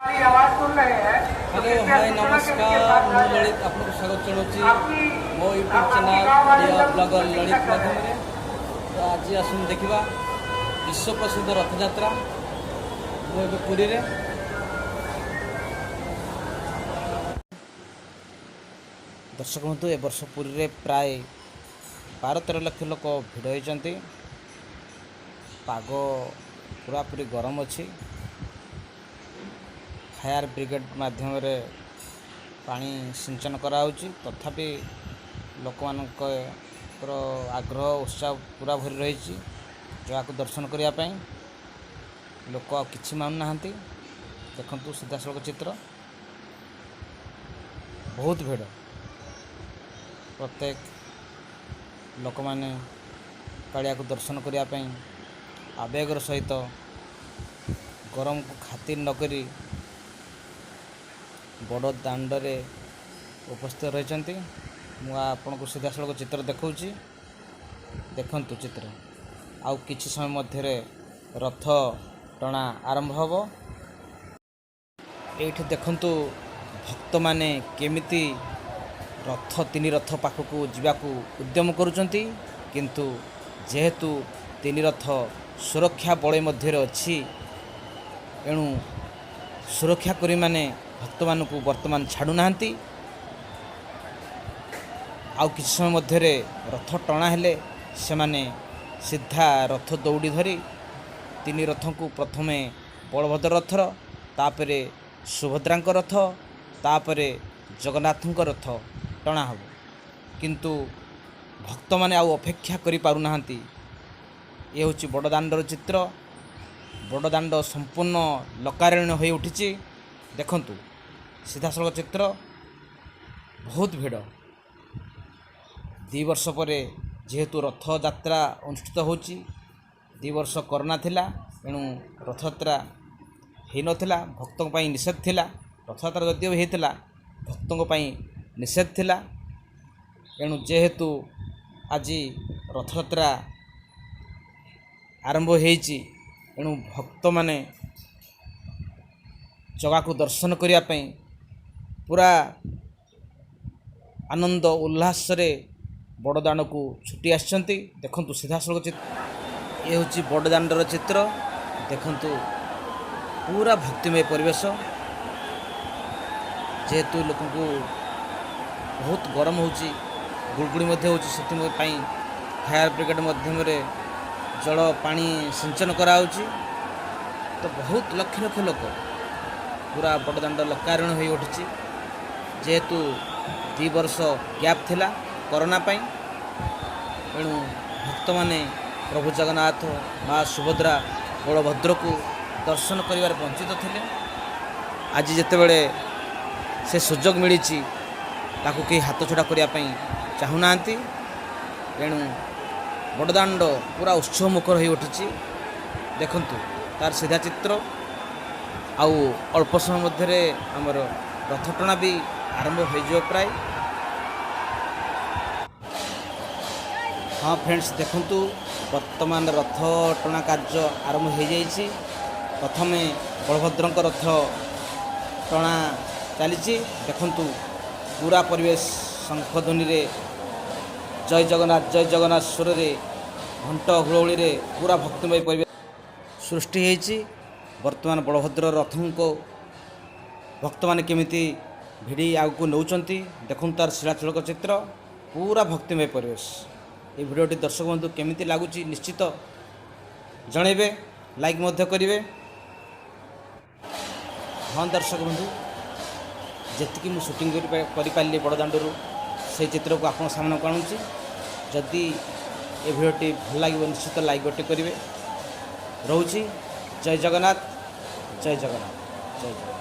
Hello hi नमस्कार मु ललित आपको स्वागत चलुची मो यूट्यूब चैनल प्रिय ब्लॉगर ललित माध्यम तो आज आसन देखा विश्व प्रसिद्ध रथ यात्रा मुझे पुरी रे दर्शक बंधु ए वर्ष पुरी रे प्राय 12-13 लाख लोक भिड़ होती पाग पूरापूरी गरम अच्छी फायर ब्रिगेड माध्यम पानी सिंचन कराउची तथापि लोक मानकर आग्रह उत्साह पूरा भरी रही जगह को दर्शन करने लोक किसी मानु ना देखु सीधासलख चित्र बहुत भिड़ प्रत्येक लोक माने कालिया को दर्शन करने आवेगर सहित गरम को खातिर नकरी बड़ दांडे उपस्थित रही मुझे सीधासलख चित्र देखी देखु चित्र आउ किछि समय मध्य रथ टणा आरंभ होब एठी देखंतु भक्त माने केमिति रथ तीन रथ पाखक जावाकू उद्यम करुचंती किंतु जेहेतु तीन रथ सुरक्षा बल मध्य अच्छी एणु सुरक्षाकर्मी माने भक्त मानक वर्तमान छाड़ू ना आउ किसी समय मध्य रथ टणा हेले से माने सीधा रथ दौड़ी धरी तीन रथ को प्रथमे बलभद्र रथर तापर सुभद्रा रथ तापर जगन्नाथ रथ टणा हो किंतु भक्त माने आउ अपेक्षा करि पारु नाहंती ये हूँ बड़दाण्डर चित्र बड़दाण्ड संपूर्ण लोकारण्य हो उठी देखंतु सीधासलख चित्र बहुत भिड़ 2 वर्ष पर जेहेतु रथ यात्रा अनुष्ठित होची 2 वर्ष कोरोना थिला एणु रथ यात्रा हो नाला भक्तों पर निषेध थिला रथ यात्रा जदिव होता भक्तों पर निषेध थिला एणु जेहेतु आज रथ यात्रा आरंभ होईची एणु भक्त माने जगह को दर्शन करने पूरा आनंद उल्लास रे बड़दाण्ड को छुटी आसछंती देखंतु सीधासलख चित्र ये हूँ बड़दाण्डर चित्र देखंतु पूरा भक्तिमय परिवेश जेहेतु लोक को बहुत गरम होची गुड़गुड़ी होती फायर ब्रिगेड मध्यम जल पानी सिंचन कराउची तो बहुत लक्ष लक्ष लोक पूरा बड़दाण्ड लोकारण हो उठी जेहेतु 2 वर्ष गैप थिला कोरोना पाई एणु भक्त माने प्रभु जगन्नाथ माँ सुभद्रा बलभद्र को दर्शन करिवार वंचित थिले आज जेतेबेले से सुजोग मिली ताकू कहीं हाथ छड़ा करने चाहूना एणु बड़दाण्ड पूरा उत्सव मुखर हो उठी देखंतु तार सीधा चित्र आउ अल्प समय मध्य आमर रथ टणा भी आरंभ हो प्राय हाँ फ्रेंड्स देखंतु वर्तमान रथ टणा कार्य आरंभ हो जाइए प्रथमे बलभद्र रथ टणा चली देखंतु पूरा परिवेश शंखध्वनि रे जय जगन्नाथ स्वर रे घंट हुलहुली रे पूरा भक्तिमय परिवेश सृष्टि होती वर्तमान बलभद्र रथ को भक्त माने केमिति भिड़ी आगू नौचंती देखुन तार सीधासलख चित्र पूरा भक्तिमय परिवेश ये भिडियोटी दर्शक बंधु केमिति लगुच निश्चित जनइबे लाइक मध्य करिवे हाँ दर्शक बंधु जी मुझे शूटिंग कर बड़दाण्डरू से चित्र को आप सामने को आणुची जदि ये भिडियोटी भल लगे निश्चित लाइक गोटे करेंगे रोची जय जगन्नाथ जय जगन्नाथ जय जगन्नाथ।